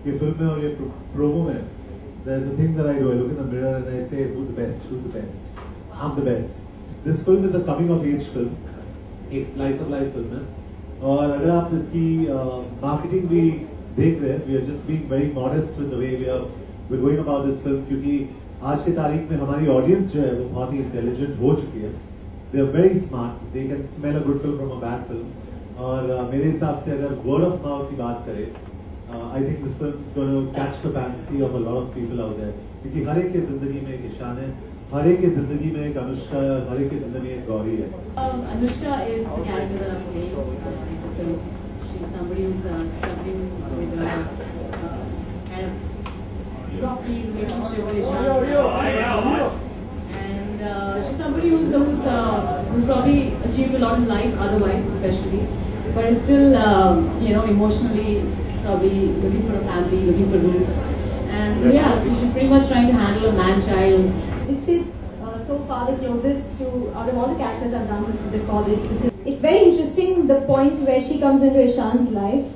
ये फिल्म में और ये प्रोमो में there's a thing that I do. I look in the mirror and I say, who's the best? Who's the best? I'm the best. This film is a coming of age film. एक slice of life film है. और अगर आप इसकी marketing भी देख रहे हैं, we are just being very modest with the way we're going about this film, क्योंकि आज के तारीख में हमारी audience जो है वो बहुत ही intelligent हो चुकी है. They are very smart. They can smell a good film from a bad film. और मेरे हिसाब से अगर word of mouth की बात करें, I think this film is going to catch the fancy of a lot of people out there. क्योंकि हर एक की जिंदगी में एक ईशान है, हर एक की जिंदगी में एक अनुष्का है, हर एक की जिंदगी में एक गौरी है. Anushka is the character that I'm playing in the film. She's somebody who's struggling with a kind of rocky relationship with Ishan. And she's somebody who's probably achieved a lot in life otherwise professionally, but is still emotionally probably looking for a family, looking for roots. And so yeah, so she's pretty much trying to handle a man-child. This is so far the closest to, out of all the characters I've done before this it's very interesting, the point where she comes into Ishan's life.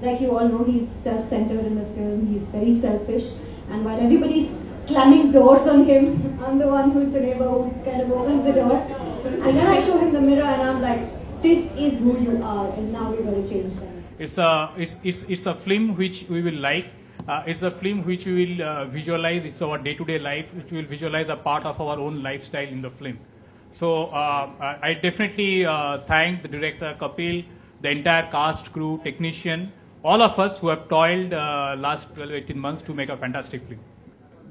Like you all know, he's self-centered in the film, he's very selfish, and while everybody's slamming doors on him, I'm the one who's the neighbor who kind of opens the door. And then I show him the mirror and I'm like, this is who you are, and now we're going to change that. It's a film which we will like. It's a film which we will visualize. It's our day-to-day life, which we will visualize a part of our own lifestyle in the film. So I definitely thank the director Kapil, the entire cast, crew, technician, all of us who have toiled last 12-18 months to make a fantastic film.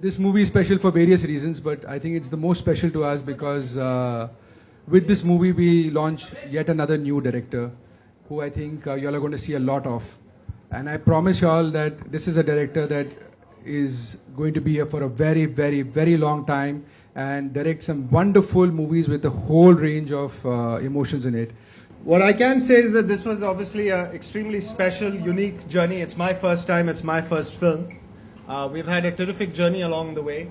This movie is special for various reasons, but I think it's the most special to us because with this movie we launch yet another new director who I think you all are going to see a lot of. And I promise you all that this is a director that is going to be here for a very, very, very long time and direct some wonderful movies with a whole range of emotions in it. What I can say is that this was obviously an extremely special, unique journey. It's my first time, it's my first film. We've had a terrific journey along the way.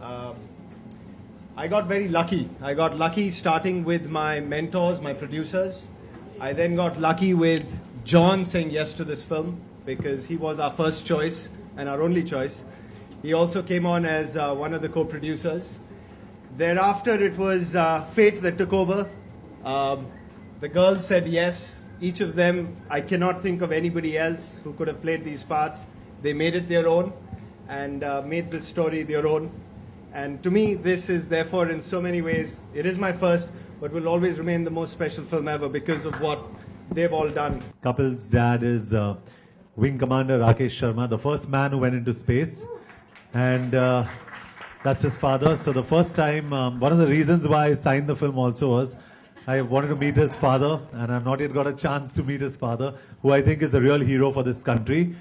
I got very lucky. I got lucky starting with my mentors, my producers. I then got lucky with John saying yes to this film because he was our first choice and our only choice. He also came on as one of the co-producers. Thereafter, it was fate that took over. The girls said yes. Each of them, I cannot think of anybody else who could have played these parts. They made it their own and made this story their own. And to me, this is therefore in so many ways, it is my first, but will always remain the most special film ever because of what they've all done. Kapil's dad is Wing Commander Rakesh Sharma, the first man who went into space. And that's his father. So the first time, one of the reasons why I signed the film also was I wanted to meet his father, and I've not yet got a chance to meet his father, who I think is a real hero for this country.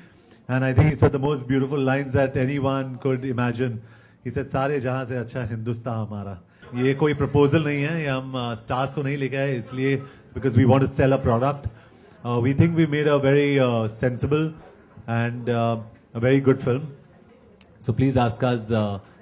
And I think he said the most beautiful lines that anyone could imagine. He said, "सारे जहां से अच्छा हिंदुस्तान हमारा." ये कोई proposal नहीं है, ये हम stars को नहीं लेके आए इसलिए because we want to sell a product. We think we made a very sensible and a very good film. So please ask us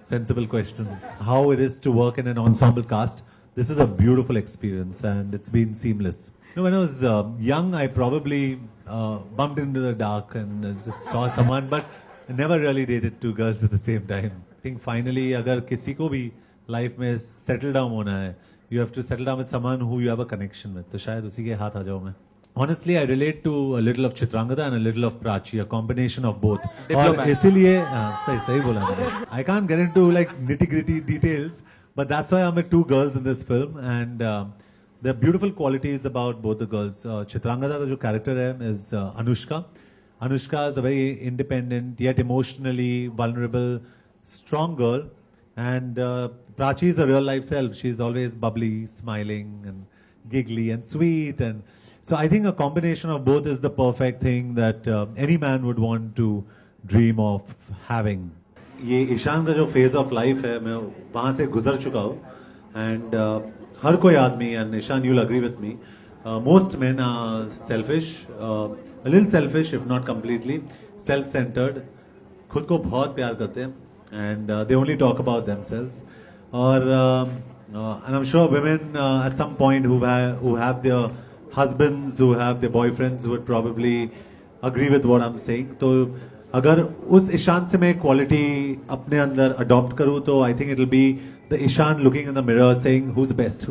sensible questions. How it is to work in an ensemble cast. This is a beautiful experience and it's been seamless. You know, when I was young, I probably bumped into the dark and just saw someone, but I never really dated two girls at the same time. I think finally, अगर किसी को भी life में settle down होना है, you have to settle down with someone who you have a connection with. तो शायद उसी के हाथ आ जाऊँ मैं. Honestly, I relate to a little of Chitrangada and a little of Prachi, a combination of both. और इसीलिए सही बोला मैंने. I can't get into like nitty-gritty details, but that's why I'm with two girls in this film, and there are beautiful qualities about both the girls. Chitrangada का जो character है is Anushka. Anushka is a very independent yet emotionally vulnerable, strong girl, and Prachi is a real life self. She's always bubbly, smiling, and giggly and sweet, and so I think a combination of both is the perfect thing that any man would want to dream of having. ये ईशान का जो phase of life है, मैं वहाँ से गुजर चुका हूँ, and हर कोई आदमी, and Ishan, you'll agree with me, most men are selfish, a little selfish if not completely, self-centered, खुद को बहुत प्यार करते हैं, and they only talk about themselves. और and I'm sure women at some point who have their husbands, who have their boyfriends, would probably agree with what I'm saying. तो अगर उस ईशान से मैं क्वालिटी अपने अंदर अडॉप्ट करूँ तो I think it will be the Ishan looking in the mirror saying who's the best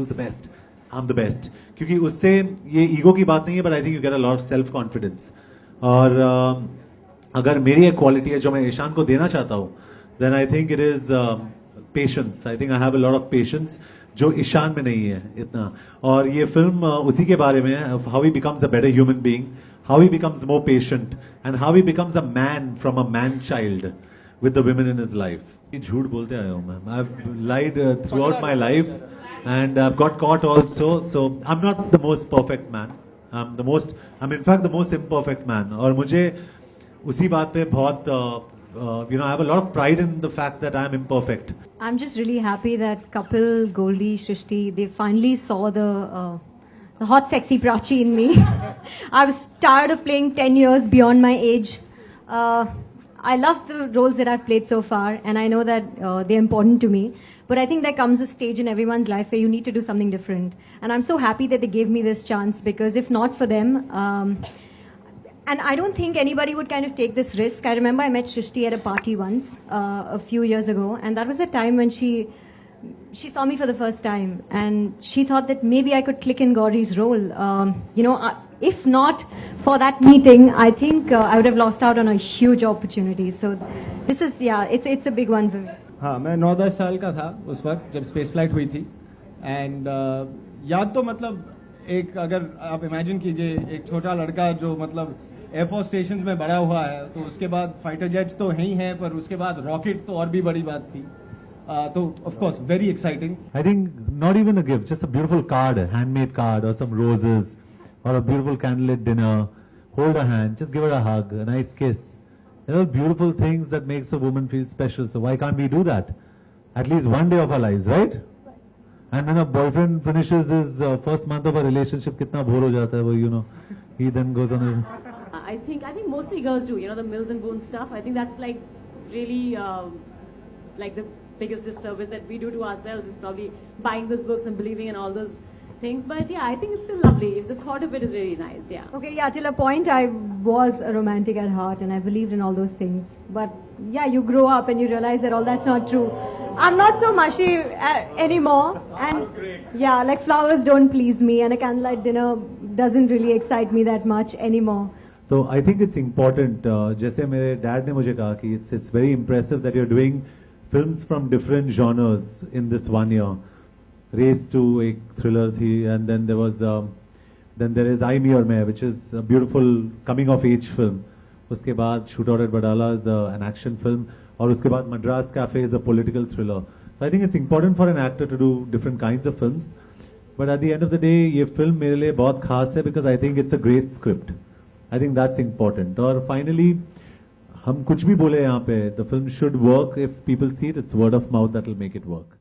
I am the best, क्योंकि उससे ये ईगो की बात नहीं है, but I think you get a lot of self confidence. और अगर मेरी एक क्वालिटी है जो मैं ईशान को देना चाहता हूँ, then I think it is patience. I think I have a lot of patience जो ईशान में नहीं है इतना. और ये फिल्म उसी के बारे में है, how he becomes a better human being, how he becomes more patient, and how he becomes a man from a man child with the women in his life. ये झूठ बोलते आया हूँ मैं. I've lied throughout my life, and I've got caught also. So I'm not the most perfect man. I'm in fact the most imperfect man. और मुझे उसी बात पे बहुत I have a lot of pride in the fact that I'm imperfect. I'm just really happy that couple Goldie, Shrishti, they finally saw the hot, sexy Prachi in me. I was tired of playing 10 years beyond my age. I love the roles that I've played so far, and I know that they're important to me. But I think there comes a stage in everyone's life where you need to do something different. And I'm so happy that they gave me this chance, because if not for them, and I don't think anybody would kind of take this risk. I remember I met Shrishti at a party once, a few years ago, and that was the time when she saw me for the first time, and she thought that maybe I could click in Gauri's role. If not for that meeting, I think I would have lost out on a huge opportunity. So this is, it's a big one for me. हाँ, मैं 9-10 साल का था उस वक्त जब space flight हुई थी. एंड याद तो मतलब एक, अगर आप इमेजिन कीजिए एक छोटा लड़का जो मतलब एयरफोर्स स्टेशन में बड़ा हुआ है, तो उसके बाद फाइटर जेट्स तो हैं ही हैं, पर उसके बाद रॉकेट तो और भी बड़ी बात थी. तो of course very exciting. I think not even a gift, just a beautiful card, a handmade card, or some roses, or a beautiful candlelit dinner. Hold her hand, just give her a hug, a nice kiss. They're all beautiful things that makes a woman feel special. So why can't we do that? At least one day of our lives, right? And when a boyfriend finishes his first month of a relationship, kitna bore ho jata hai wo, he then goes on his... I think mostly girls do, the Mills and Boone stuff. I think that's like really like the biggest disservice that we do to ourselves is probably buying those books and believing in all those things. But yeah, I think it's still lovely. The thought of it is really nice. Yeah. Okay, yeah, till a point I was a romantic at heart and I believed in all those things. But yeah, you grow up and you realize that all that's not true. I'm not so mushy anymore. And yeah, like flowers don't please me, and a candlelight dinner doesn't really excite me that much anymore. So I think it's important. जैसे मेरे dad ने मुझे कहा कि it's very impressive that you're doing films from different genres in this 1 year. Race 2 एक thriller थी, and then there is I, Me और मैं, which is a beautiful coming of age film. उसके बाद Shootout at Badala is an action film, और उसके बाद Madras Cafe is a political thriller. So I think it's important for an actor to do different kinds of films. But at the end of the day, ये film मेरे लिए बहुत खास है because I think it's a great script. I think that's important. और finally, हम कुछ भी बोले यहाँ पे, the film should work. If people see it, it's word of mouth that will make it work.